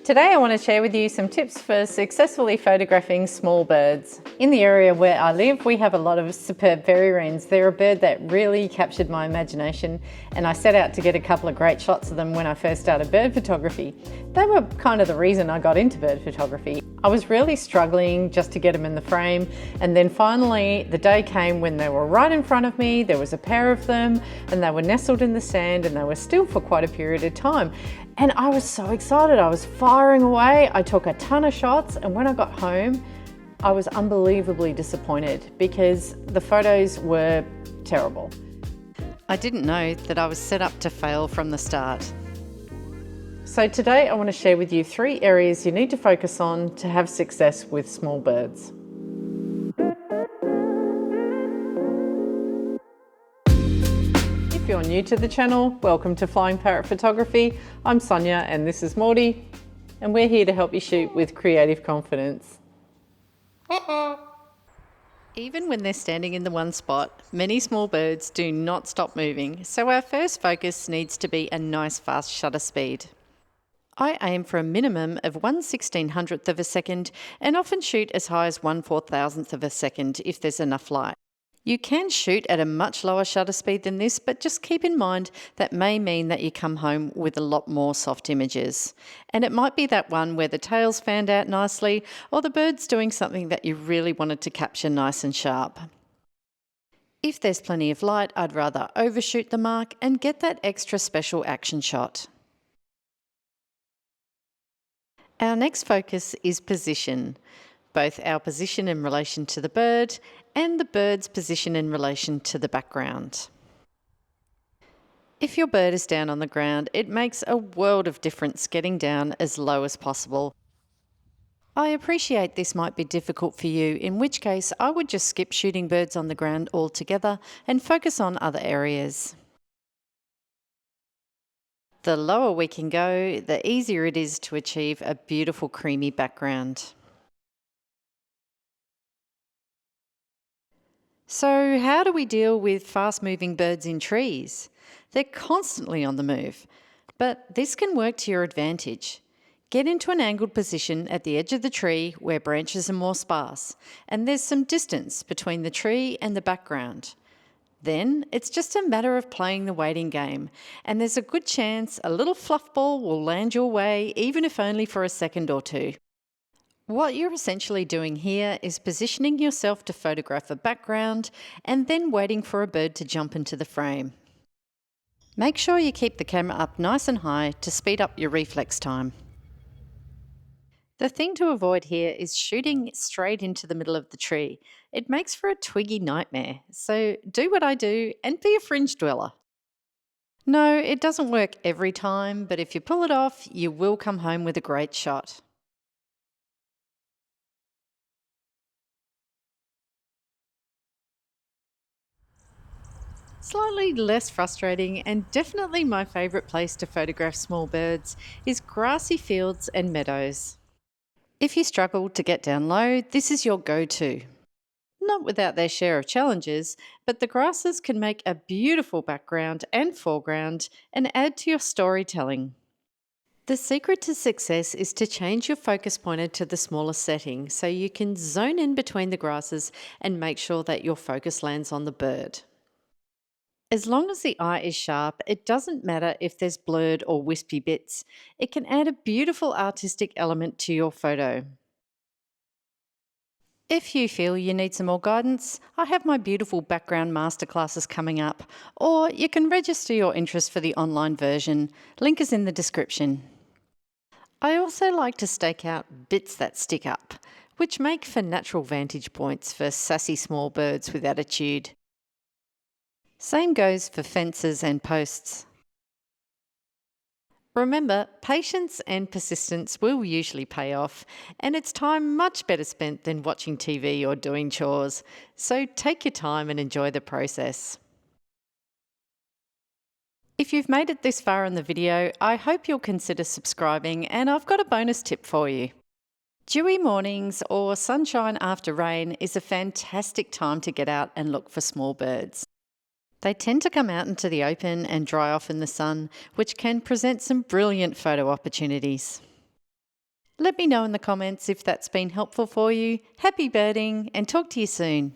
Today I want to share with you some tips for successfully photographing small birds. In the area where I live, we have a lot of superb fairy wrens. They're a bird that really captured my imagination, and I set out to get a couple of great shots of them when I first started bird photography. They were kind of the reason I got into bird photography. I was really struggling just to get them in the frame, and then finally the day came when they were right in front of me. There was a pair of them and they were nestled in the sand and they were still for quite a period of time. And I was so excited. I was firing away. I took a ton of shots, and when I got home, I was unbelievably disappointed because the photos were terrible. I didn't know that I was set up to fail from the start. So today I want to share with you 3 areas you need to focus on to have success with small birds. If you're new to the channel, welcome to Flying Parrot Photography. I'm Sonia and this is Morty, and we're here to help you shoot with creative confidence. Even when they're standing in the one spot, many small birds do not stop moving, so our first focus needs to be a nice fast shutter speed. I aim for a minimum of 1/1600th of a second and often shoot as high as 1/4000th of a second if there's enough light. You can shoot at a much lower shutter speed than this, but just keep in mind that may mean that you come home with a lot more soft images. And it might be that one where the tail's fanned out nicely or the bird's doing something that you really wanted to capture nice and sharp. If there's plenty of light, I'd rather overshoot the mark and get that extra special action shot. Our next focus is position, both our position in relation to the bird and the bird's position in relation to the background. If your bird is down on the ground, it makes a world of difference getting down as low as possible. I appreciate this might be difficult for you, in which case I would just skip shooting birds on the ground altogether and focus on other areas. The lower we can go, the easier it is to achieve a beautiful creamy background. So how do we deal with fast-moving birds in trees? They're constantly on the move, but this can work to your advantage. Get into an angled position at the edge of the tree where branches are more sparse, and there's some distance between the tree and the background. Then it's just a matter of playing the waiting game, and there's a good chance a little fluff ball will land your way, even if only for a second or two. What you're essentially doing here is positioning yourself to photograph a background and then waiting for a bird to jump into the frame. Make sure you keep the camera up nice and high to speed up your reflex time. The thing to avoid here is shooting straight into the middle of the tree. It makes for a twiggy nightmare, so do what I do and be a fringe dweller. No, it doesn't work every time, but if you pull it off, you will come home with a great shot. Slightly less frustrating and definitely my favourite place to photograph small birds is grassy fields and meadows. If you struggle to get down low, this is your go-to. Not without their share of challenges, but the grasses can make a beautiful background and foreground and add to your storytelling. The secret to success is to change your focus pointer to the smallest setting so you can zone in between the grasses and make sure that your focus lands on the bird. As long as the eye is sharp, it doesn't matter if there's blurred or wispy bits. It can add a beautiful artistic element to your photo. If you feel you need some more guidance, I have my beautiful background masterclasses coming up, or you can register your interest for the online version. Link is in the description. I also like to stake out bits that stick up, which make for natural vantage points for sassy small birds with attitude. Same goes for fences and posts. Remember, patience and persistence will usually pay off, and it's time much better spent than watching TV or doing chores. So take your time and enjoy the process. If you've made it this far in the video, I hope you'll consider subscribing, and I've got a bonus tip for you. Dewy mornings or sunshine after rain is a fantastic time to get out and look for small birds. They tend to come out into the open and dry off in the sun, which can present some brilliant photo opportunities. Let me know in the comments if that's been helpful for you. Happy birding and talk to you soon.